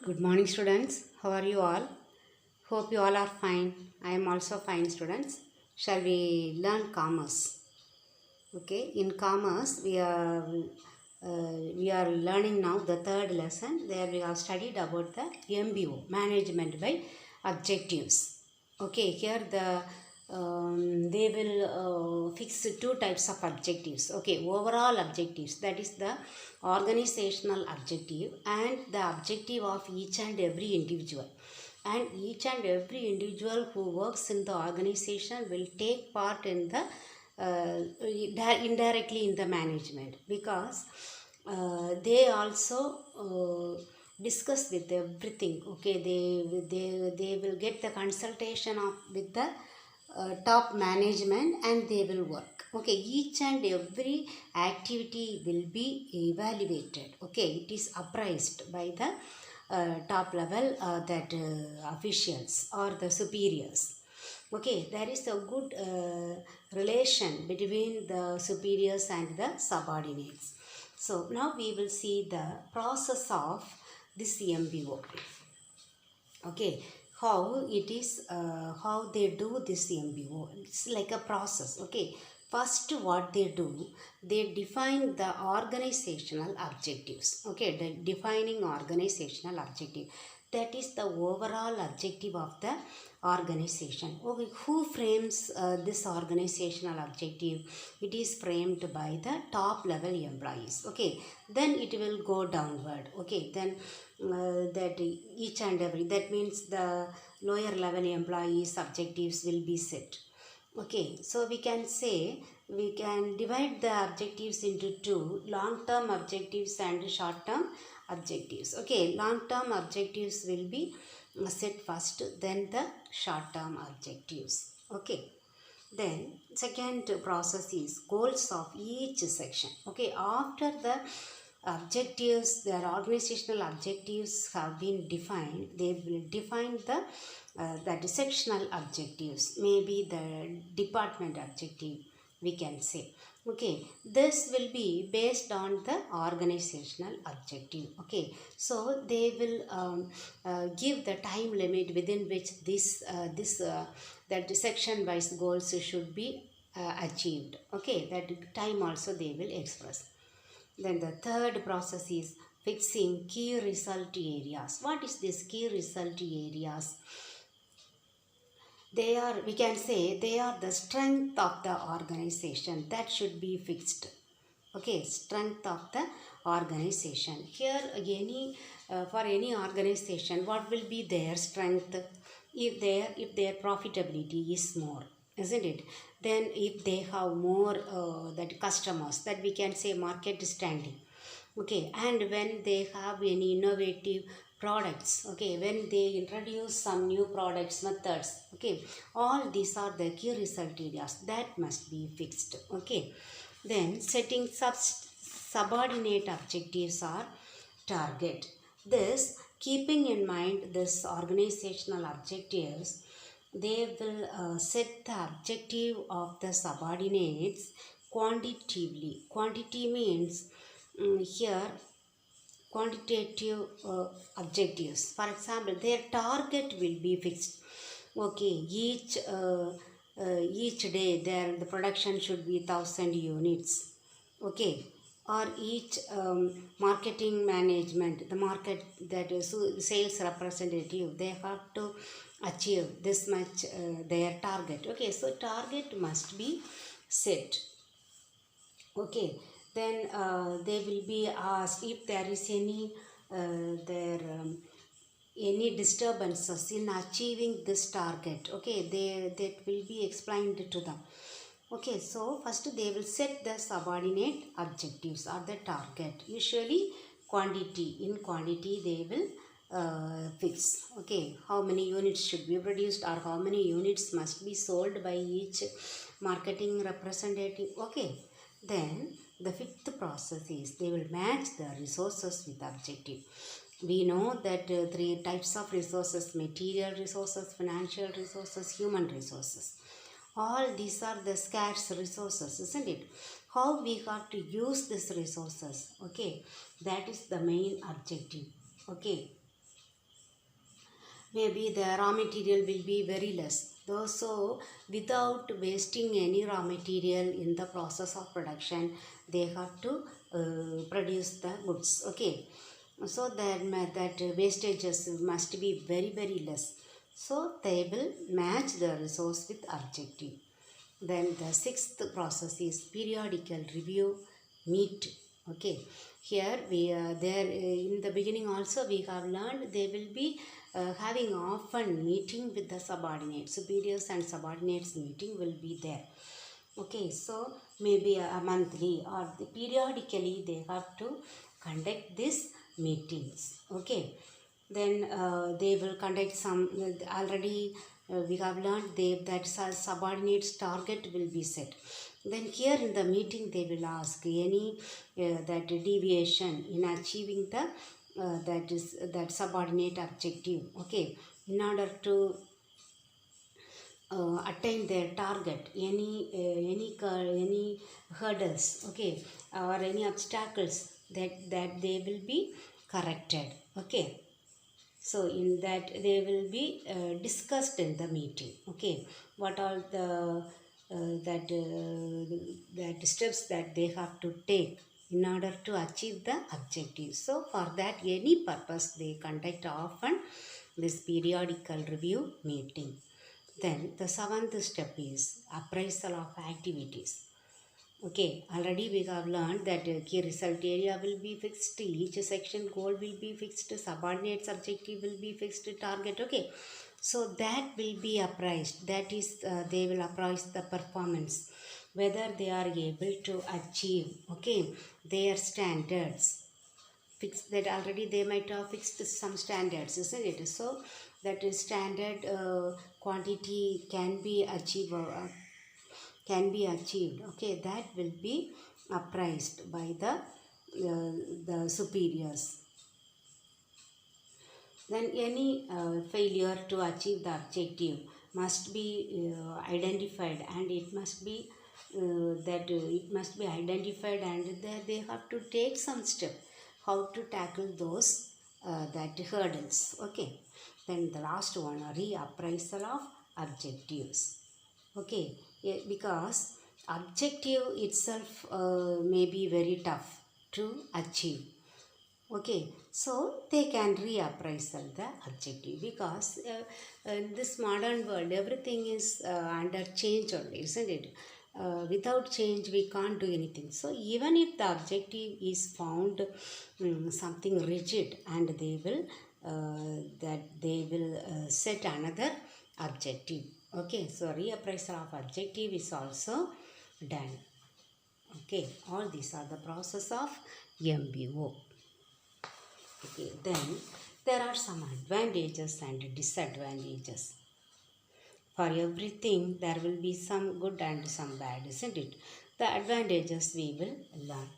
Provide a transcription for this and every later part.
Good morning, students. How are you all? Hope you all are fine. I am also fine, students. Shall we learn commerce? Okay, in commerce, we are learning now the third lesson. There we have studied about the MBO, management by objectives. Okay, here they will fix two types of objectives. Okay, overall objectives, that is the organizational objective and the objective of each and every individual. And each and every individual who works in the organization will take part in the indirectly in the management, because they also discuss with everything. Okay, they will get the consultation of with the top management, and they will work. Okay, each and every activity will be evaluated. Okay, it is appraised by the top level that officials or the superiors. Okay, there is a good relation between the superiors and the subordinates. So now we will see the process of this MBO. Okay, how it is, how they do this MBO. It's like a process. Okay, first what they do, they define the organizational objectives. Okay, the defining organizational objective, that is the overall objective of the organization. Okay, who frames this organizational objective? It is framed by the top level employees. Okay, then it will go downward. Okay, then that each and every, that means the lower level employees objectives will be set. Okay, so we can say, we can divide the objectives into two: long term objectives and short term objectives. Okay, long term objectives will be set first, then the short term objectives. Okay, then second process is goals of each section. Okay, after the objectives, their organizational objectives have been defined, they will define the that sectional objectives, maybe the department objective, we can say. Okay, this will be based on the organizational objective. Okay, so they will give the time limit within which this that section wise goals should be achieved. Okay, that time also they will express. Then the third process is fixing key result areas. What is this key result areas? They are, we can say, they are the strength of the organization that should be fixed. Okay, strength of the organization. Here any for any organization, what will be their strength? If their profitability is more, isn't it? Then if they have more that customers, that we can say market standing. Okay, and when they have any innovative products. Okay, when they introduce some new products methods. Okay, all these are the key result areas that must be fixed. Okay, then setting subordinate objectives are target. This, keeping in mind this organizational objectives, they will set the objective of the subordinates quantitatively. Quantity means here quantitative objectives. For example, their target will be fixed. Okay, each day the production should be 1,000 units. Okay, or each marketing management, the market, that is sales representative, they have to achieve this much their target. Okay, so target must be set. Okay, then they will be asked if there is any their any disturbances in achieving this target. Okay, that will be explained to them. Okay, so first they will set the subordinate objectives or the target. Usually quantity, in quantity they will fix. Okay, how many units should be produced, or how many units must be sold by each marketing representative. Okay, then the fifth process is they will match the resources with objective. We know that three types of resources: material resources, financial resources, human resources. All these are the scarce resources, isn't it? How we have to use these resources. Okay, that is the main objective. Okay, maybe the raw material will be very less. So without wasting any raw material in the process of production, they have to produce the goods. Okay, so that wastages must be very very less. So they will match the resource with objective. Then the sixth process is periodical review meet. Okay, here we there in the beginning also we have learned they will be having often meeting with the subordinates, superiors and subordinates meeting will be there. Okay, so maybe a monthly or periodically they have to conduct these meetings. Okay, then they will conduct some already we have learned that subordinates target will be set. Then here in the meeting they will ask any that deviation in achieving the that subordinate objective. Okay, in order to attain their target, any hurdles, okay, or any obstacles that they will be corrected. Okay, so in that they will be discussed in the meeting. Okay, what are the that steps that they have to take in order to achieve the objective. So for that any purpose they conduct often this periodical review meeting. Then the seventh step is appraisal of activities. Okay, already we have learned that key result area will be fixed, each section goal will be fixed, subordinate objective will be fixed, target. Okay, so that will be appraised. That is, they will appraise the performance, whether they are able to achieve, okay, their standards. Fix that already they might have fixed some standards, isn't it? So that is standard quantity can be achieved okay, that will be appraised by the superiors. Then any failure to achieve the objective must be identified, and it must be identified, and they have to take some step how to tackle those that hurdles. Okay, then the last one, reappraisal of objectives. Okay, yeah, because objective itself may be very tough to achieve. Okay, so they can reappraisal the objective, because in this modern world everything is under change only, isn't it? Without change we can't do anything. So even if the objective is found something rigid, and they will set another objective. Okay, so reappraisal of objective is also done. Okay, all these are the process of MBO. Okay, then there are some advantages and disadvantages. For everything there will be some good and some bad, isn't it? The advantages we will learn.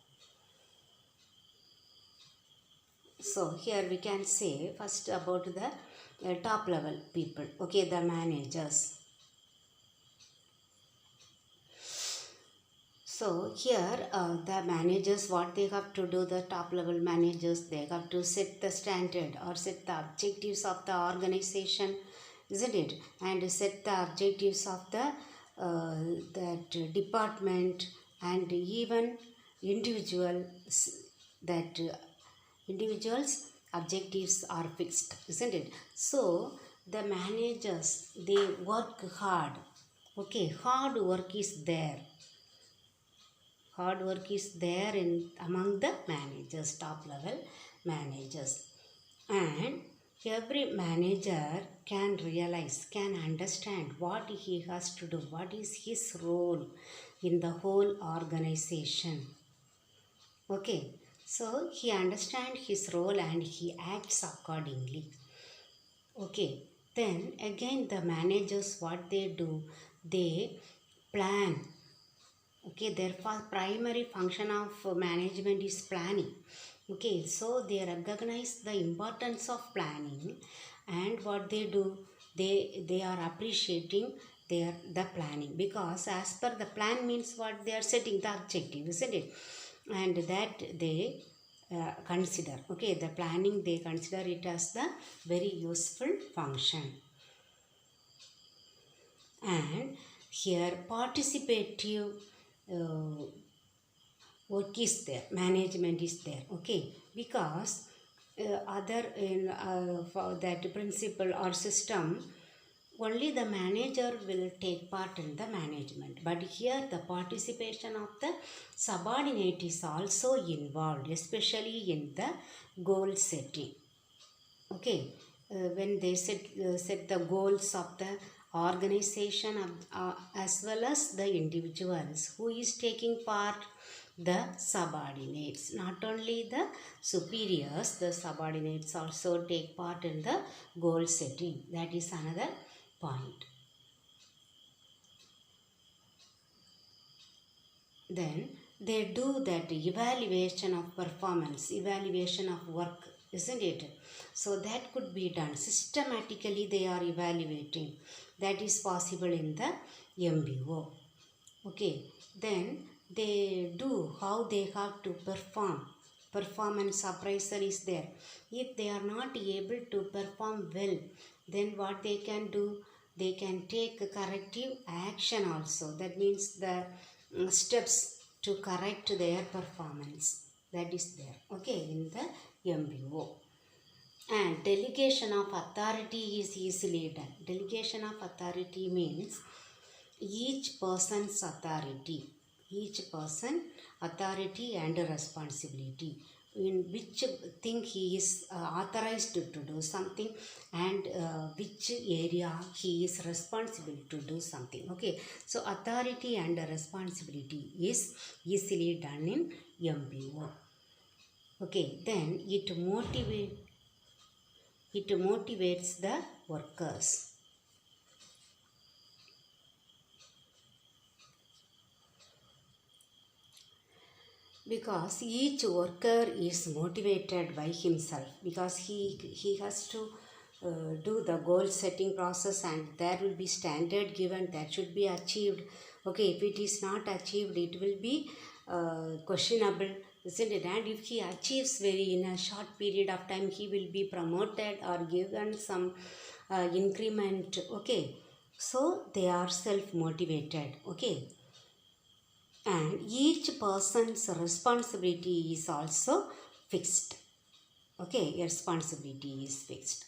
So here we can say first about the top level people. Okay, the managers. So here the managers, what they have to do, the top level managers, they have to set the standard or set the objectives of the organization, isn't it? And set the objectives of the that department, and even individuals objectives are fixed, isn't it? So the managers, they work hard. Okay, hard work is there. Hard work is there among the managers, top level managers. And every manager can realize, can understand what he has to do, what is his role in the whole organization. Okay, so he understands his role and he acts accordingly. Okay, then again the managers, what they do, they plan. Okay, their primary function of management is planning. Okay, so they recognize the importance of planning, and what they do, they are appreciating the planning, because as per the plan means what they are setting the objective, isn't it? And that they consider. Okay, the planning, they consider it as the very useful function. And here participative work is there, management is there. Okay, because other in for that principle or system, only the manager will take part in the management, but here the participation of the subordinate is also involved, especially in the goal setting. Okay, when they set the goals of the organization as well as the individuals who is taking part, the subordinates, not only the superiors, the subordinates also take part in the goal setting. That is another point. Then they do that evaluation of performance, evaluation of work, isn't it? So that could be done systematically. They are evaluating. That is possible in the MBO. Okay, then they do how they have to perform. Performance appraisal is there. If they are not able to perform well, then what they can do? They can take corrective action also. That means the steps to correct their performance. That is there. Okay, in the MBO. And delegation of authority is easily done. Delegation of authority means each person's authority and responsibility, in which thing he is authorized to do something, and which area he is responsible to do something. Okay, so authority and responsibility is easily done in MBO. Okay, then it motivates the workers. Because each worker is motivated by himself, because he has to do the goal setting process, and there will be standard given that should be achieved. Okay, if it is not achieved, it will be questionable, isn't it? And if he achieves very in a short period of time, he will be promoted or given some increment. Okay, so they are self-motivated. Okay, and each person's responsibility is also fixed. Okay, responsibility is fixed,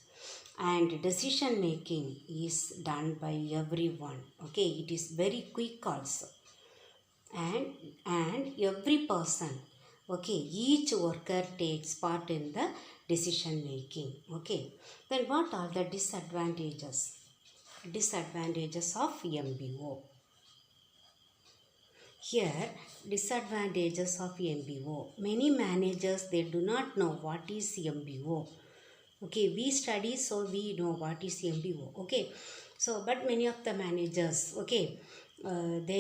and decision making is done by everyone. Okay, it is very quick also, and every person, okay, each worker takes part in the decision making. Okay, then what are the disadvantages of MBO? Here, disadvantages of MBO. Many managers, they do not know what is MBO. Okay, we study, so we know what is MBO. Okay, so but many of the managers, okay, and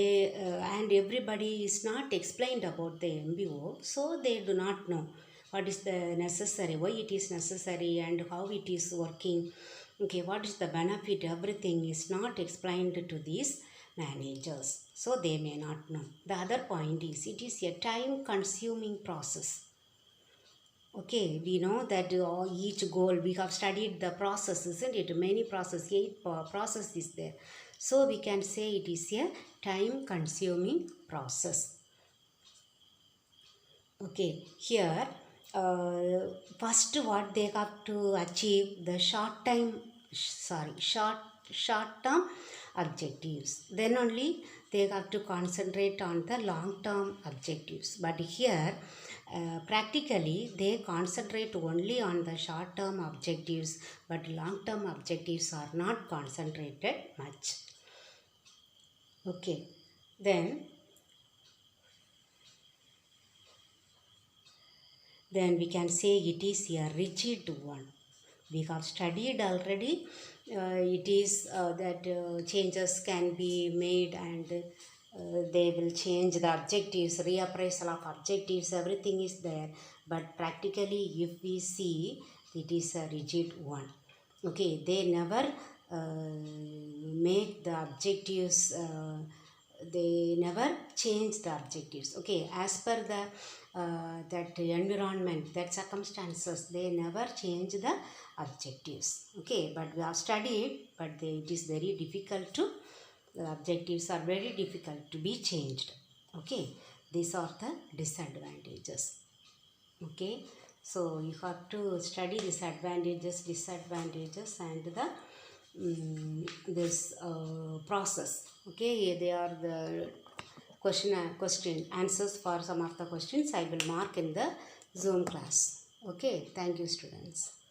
everybody is not explained about the MBO, so they do not know what is the necessary, why it is necessary, and how it is working. Okay, what is the benefit? Everything is not explained to these managers, so they may not know. The other point is it is a time consuming process. Okay, we know that each goal, we have studied the process, isn't it? Many process, 8 process is there. So we can say it is a time consuming process. Okay, here first what they have to achieve, the short term objectives. Then only they have to concentrate on the long term objectives. But here practically they concentrate only on the short term objectives, but long term objectives are not concentrated much. Okay, then we can say it is a rigid one. We have studied already. It is that changes can be made, and they will change the objectives, reappraisal of objectives, everything is there. But practically, if we see, it is a rigid one. Okay, they never make the objectives, they never change the objectives. Okay, as per the that environment, that circumstances, they never change the objectives. Okay, but we have studied, but it is very difficult to, the objectives are very difficult to be changed. Okay, these are the disadvantages. Okay, so you have to study these advantages, disadvantages, and the this process. Okay, they are the question answers for some of the questions I will mark in the Zoom class. Okay, thank you students.